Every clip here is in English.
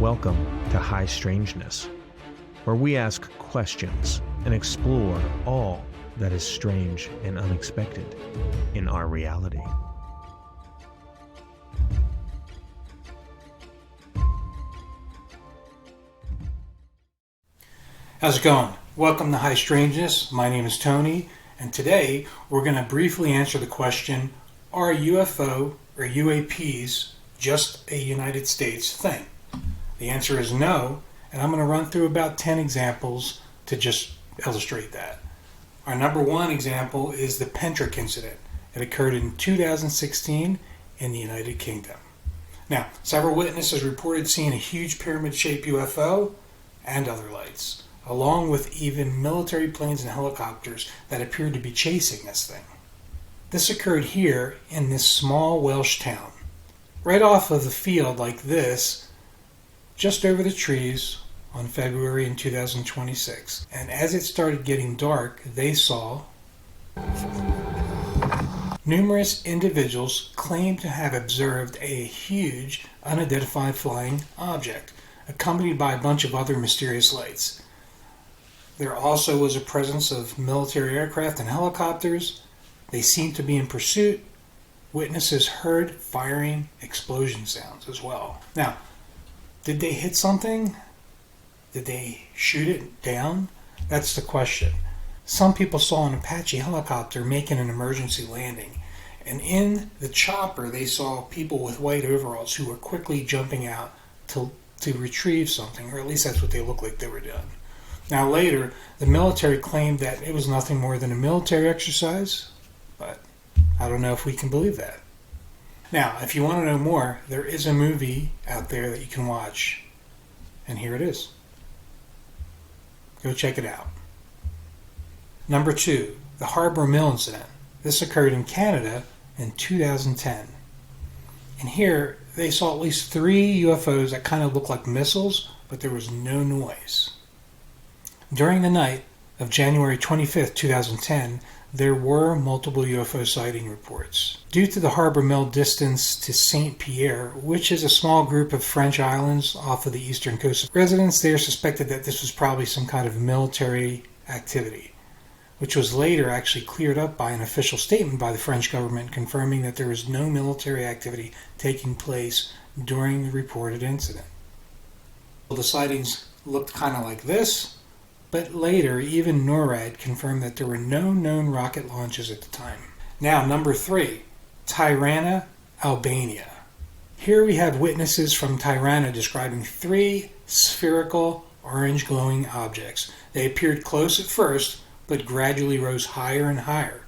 Welcome to High Strangeness, where we ask questions and explore all that is strange and unexpected in our reality. How's it going? Welcome to High Strangeness. My name is Tony, and today we're going to briefly answer the question, are UFO or UAPs just a United States thing? The answer is no, and I'm going to run through about 10 examples to just illustrate that. Our number one example is the Pentrick incident. It occurred in 2016 in the United Kingdom. Now, several witnesses reported seeing a huge pyramid-shaped UFO and other lights, along with even military planes and helicopters that appeared to be chasing this thing. This occurred here in this small Welsh town. Right off of the field like this, just over the trees on February in 2026. And as it started getting dark, they saw numerous individuals claimed to have observed a huge unidentified flying object, accompanied by a bunch of other mysterious lights. There also was a presence of military aircraft and helicopters. They seemed to be in pursuit. Witnesses heard firing explosion sounds as well. Now, did they hit something? Did they shoot it down? That's the question. Some people saw an Apache helicopter making an emergency landing, and in the chopper they saw people with white overalls who were quickly jumping out to retrieve something, or at least that's what they looked like they were doing. Now later, the military claimed that it was nothing more than a military exercise, but I don't know if we can believe that. Now, if you want to know more, there is a movie out there that you can watch, and here it is. Go check it out. Number two, the Harbor Mill incident. This occurred in Canada in 2010. And here, they saw at least 3 UFOs that kind of looked like missiles, but there was no noise. During the night of January 25th, 2010, there were multiple UFO sighting reports. Due to the Harbor Mill distance to Saint Pierre, which is a small group of French islands off of the eastern coast, residents there suspected that this was probably some kind of military activity, which was later actually cleared up by an official statement by the French government confirming that there was no military activity taking place during the reported incident. The sightings looked kind of like this, but later even NORAD confirmed that there were no known rocket launches at the time. Now, number 3, Tirana, Albania. Here we have witnesses from Tirana describing 3 spherical orange glowing objects. They appeared close at first, but gradually rose higher and higher.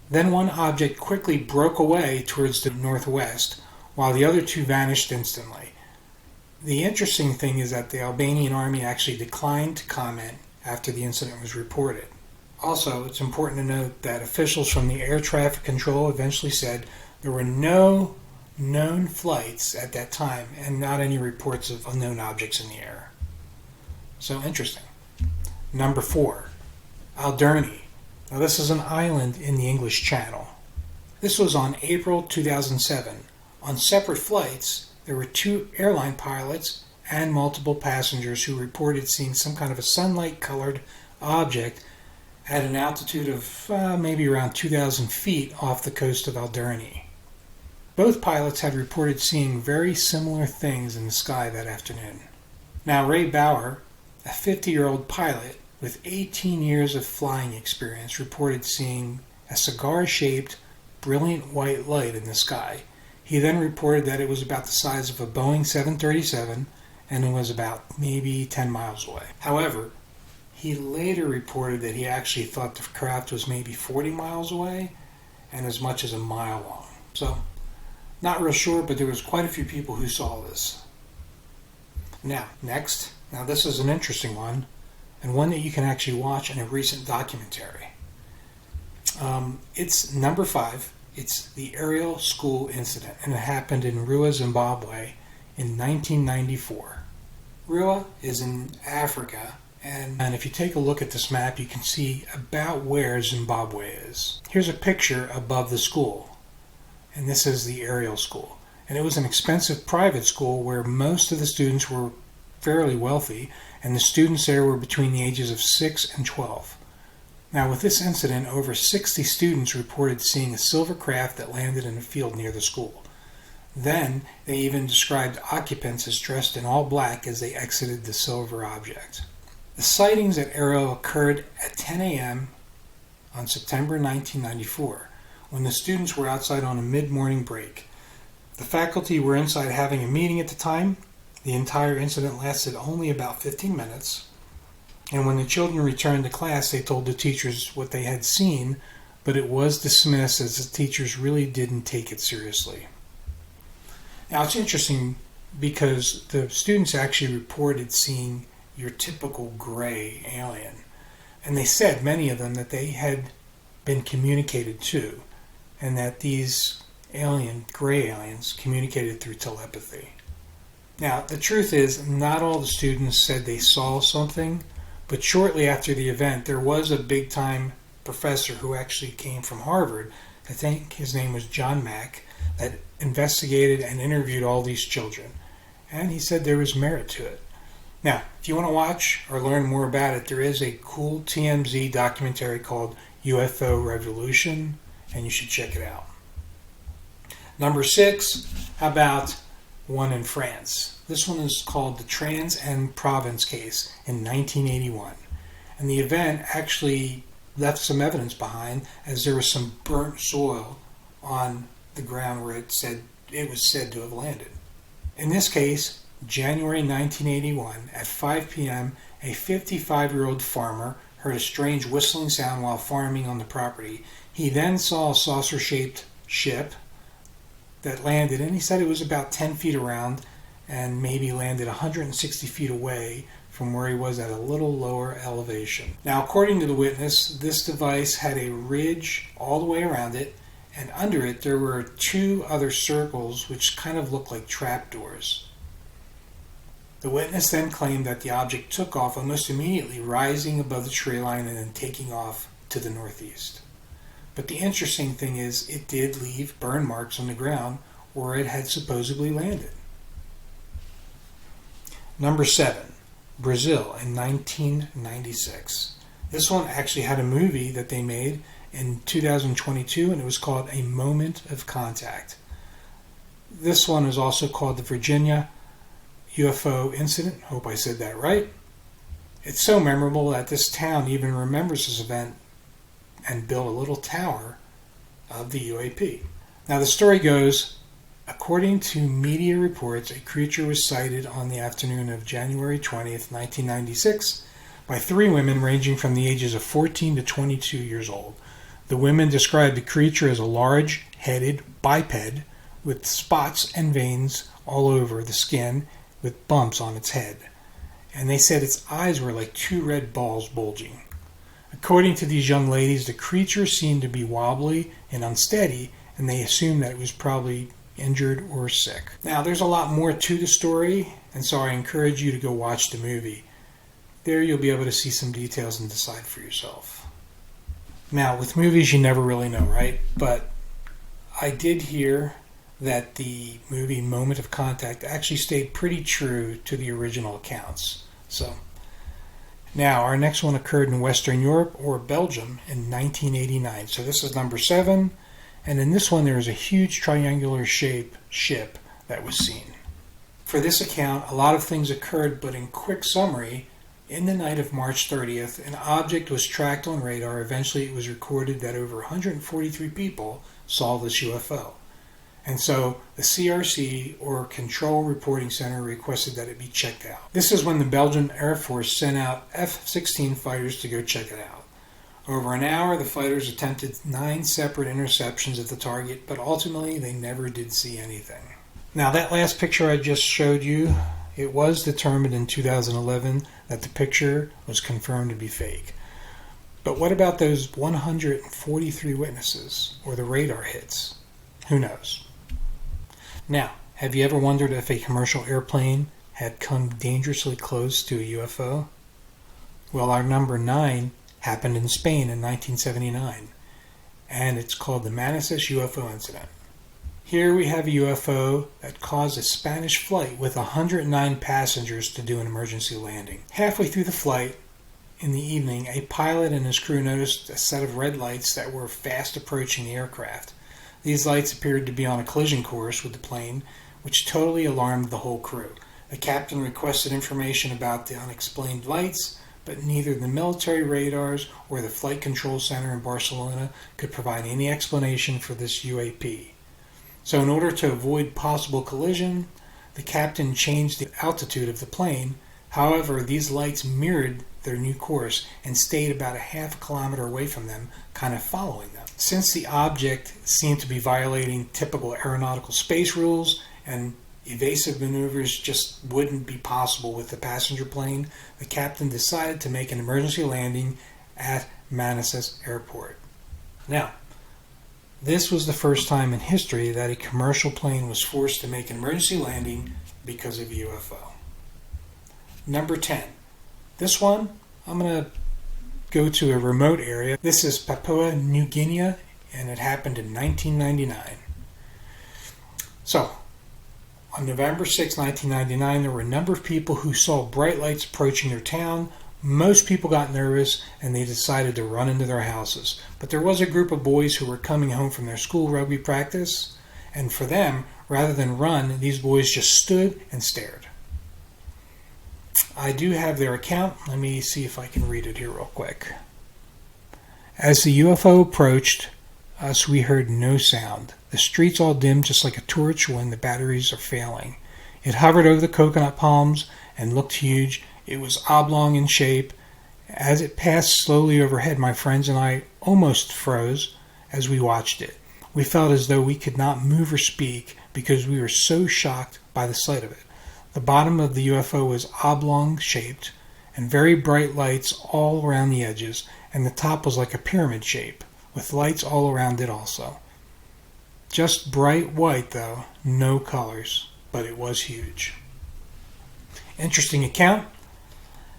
Then one object quickly broke away towards the northwest, while the other 2 vanished instantly. The interesting thing is that the Albanian army actually declined to comment after the incident was reported. Also, it's important to note that officials from the air traffic control eventually said there were no known flights at that time and not any reports of unknown objects in the air. So interesting. Number 4, Alderney. Now this is an island in the English Channel. This was on April 2007. On separate flights, there were 2 airline pilots and multiple passengers who reported seeing some kind of a sunlight-colored object at an altitude of maybe around 2,000 feet off the coast of Alderney. Both pilots had reported seeing very similar things in the sky that afternoon. Now, Ray Bauer, a 50-year-old pilot with 18 years of flying experience, reported seeing a cigar-shaped, brilliant white light in the sky. He then reported that it was about the size of a Boeing 737 and it was about maybe 10 miles away. However, he later reported that he actually thought the craft was maybe 40 miles away and as much as a mile long. So, not real sure, but there was quite a few people who saw this. Now, next. Now this is an interesting one, and one that you can actually watch in a recent documentary. It's number 5. It's the Ariel School incident, and it happened in Rua, Zimbabwe in 1994. Rua is in Africa, and if you take a look at this map, you can see about where Zimbabwe is. Here's a picture above the school, and this is the Ariel School. and it was an expensive private school where most of the students were fairly wealthy, and the students there were between the ages of 6 and 12. Now, with this incident, over 60 students reported seeing a silver craft that landed in a field near the school. Then, they even described occupants as dressed in all black as they exited the silver object. The sightings at Arrow occurred at 10 a.m. on September 1994, when the students were outside on a mid-morning break. The faculty were inside having a meeting at the time. The entire incident lasted only about 15 minutes. And when the children returned to class, they told the teachers what they had seen, but it was dismissed as the teachers really didn't take it seriously. Now, it's interesting because the students actually reported seeing your typical gray alien. And they said, many of them, that they had been communicated to, and that these gray aliens, communicated through telepathy. Now, the truth is, not all the students said they saw something, but shortly after the event, there was a big-time professor who actually came from Harvard, I think his name was John Mack, that investigated and interviewed all these children. And he said there was merit to it. Now, if you want to watch or learn more about it, there is a cool TMZ documentary called UFO Revolution, and you should check it out. Number 6, how about one in France? This one is called the Trans-en-Provence case in 1981. And the event actually left some evidence behind, as there was some burnt soil on the ground where it was said to have landed. In this case, January 1981, at 5 p.m., a 55-year-old farmer heard a strange whistling sound while farming on the property. He then saw a saucer-shaped ship that landed, and he said it was about 10 feet around and maybe landed 160 feet away from where he was at a little lower elevation. Now, according to the witness, this device had a ridge all the way around it, and under it there were 2 other circles which kind of looked like trapdoors. The witness then claimed that the object took off almost immediately, rising above the tree line and then taking off to the northeast. But the interesting thing is, it did leave burn marks on the ground where it had supposedly landed. Number 7, Brazil in 1996. This one actually had a movie that they made in 2022, and it was called A Moment of Contact. This one is also called the Virginia UFO incident. Hope I said that right. It's so memorable that this town even remembers this event and built a little tower of the UAP. Now, the story goes, according to media reports, a creature was sighted on the afternoon of January 20th, 1996, by 3 women ranging from the ages of 14 to 22 years old. The women described the creature as a large-headed biped with spots and veins all over the skin with bumps on its head. And they said its eyes were like 2 red balls bulging. According to these young ladies, the creature seemed to be wobbly and unsteady, and they assumed that it was probably injured or sick. Now, there's a lot more to the story, and so I encourage you to go watch the movie. There you'll be able to see some details and decide for yourself. Now, with movies, you never really know, right? But I did hear that the movie Moment of Contact actually stayed pretty true to the original accounts. So, now, our next one occurred in Western Europe, or Belgium, in 1989. So this is number 7. And in this one, there is a huge triangular shaped ship that was seen. For this account, a lot of things occurred, but in quick summary, in the night of March 30th, an object was tracked on radar. Eventually, it was recorded that over 143 people saw this UFO. And so the CRC, or Control Reporting Center, requested that it be checked out. This is when the Belgian Air Force sent out F-16 fighters to go check it out. Over an hour, the fighters attempted 9 separate interceptions of the target, but ultimately they never did see anything. Now, that last picture I just showed you, it was determined in 2011 that the picture was confirmed to be fake. But what about those 143 witnesses, or the radar hits? Who knows? Now, have you ever wondered if a commercial airplane had come dangerously close to a UFO? Well, our number 9 happened in Spain in 1979, and it's called the Manises UFO incident. Here we have a UFO that caused a Spanish flight with 109 passengers to do an emergency landing. Halfway through the flight, in the evening, a pilot and his crew noticed a set of red lights that were fast approaching the aircraft. These lights appeared to be on a collision course with the plane, which totally alarmed the whole crew. The captain requested information about the unexplained lights, but neither the military radars or the flight control center in Barcelona could provide any explanation for this UAP. So in order to avoid possible collision, the captain changed the altitude of the plane. However, these lights mirrored their new course and stayed about a half kilometer away from them, kind of following them. Since the object seemed to be violating typical aeronautical space rules and evasive maneuvers just wouldn't be possible with the passenger plane, the captain decided to make an emergency landing at Manassas Airport. Now, this was the first time in history that a commercial plane was forced to make an emergency landing because of a UFO. Number 10. This one, I'm going to go to a remote area. This is Papua New Guinea, and it happened in 1999. So, on November 6, 1999, there were a number of people who saw bright lights approaching their town. Most people got nervous and they decided to run into their houses. But there was a group of boys who were coming home from their school rugby practice, and for them, rather than run, these boys just stood and stared. I do have their account. Let me see if I can read it here real quick. As the UFO approached us, we heard no sound. The streets all dimmed just like a torch when the batteries are failing. It hovered over the coconut palms and looked huge. It was oblong in shape. As it passed slowly overhead, my friends and I almost froze as we watched it. We felt as though we could not move or speak because we were so shocked by the sight of it. The bottom of the UFO was oblong shaped and very bright lights all around the edges, and the top was like a pyramid shape with lights all around it also. Just bright white though, no colors, but it was huge. Interesting account.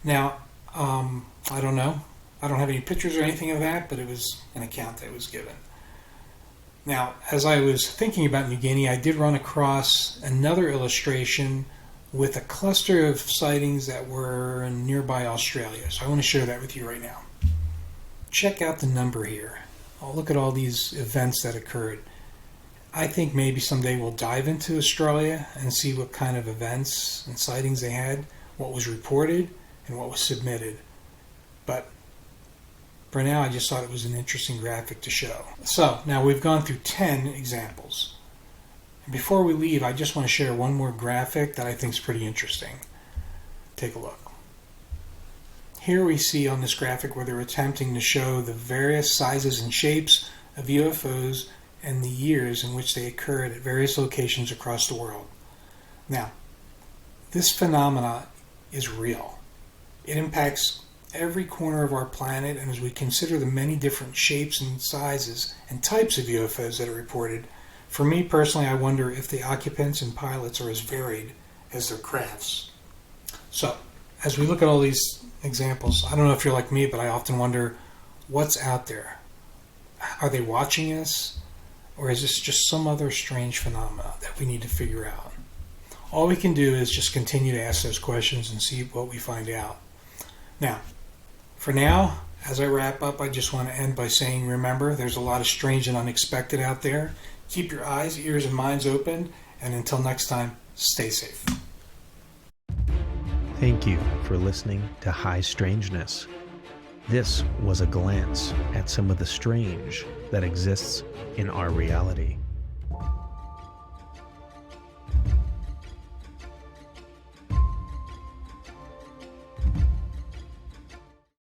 Now, I don't know. I don't have any pictures or anything of that, but it was an account that was given. Now, as I was thinking about New Guinea, I did run across another illustration with a cluster of sightings that were in nearby Australia. So I want to share that with you right now. Check out the number here. I'll look at all these events that occurred. I think maybe someday we'll dive into Australia and see what kind of events and sightings they had, what was reported, and what was submitted. But for now, I just thought it was an interesting graphic to show. So, now we've gone through 10 examples. And before we leave, I just want to share one more graphic that I think is pretty interesting. Take a look. Here we see on this graphic where they're attempting to show the various sizes and shapes of UFOs and the years in which they occurred at various locations across the world. Now, this phenomena is real. It impacts every corner of our planet, and as we consider the many different shapes and sizes and types of UFOs that are reported, for me personally, I wonder if the occupants and pilots are as varied as their crafts. So, as we look at all these examples, I don't know if you're like me, but I often wonder what's out there. Are they watching us? Or is this just some other strange phenomena that we need to figure out? All we can do is just continue to ask those questions and see what we find out. Now, for now, as I wrap up, I just want to end by saying, remember, there's a lot of strange and unexpected out there. Keep your eyes, ears, and minds open, and until next time, stay safe. Thank you for listening to High Strangeness. This was a glance at some of the strange that exists in our reality.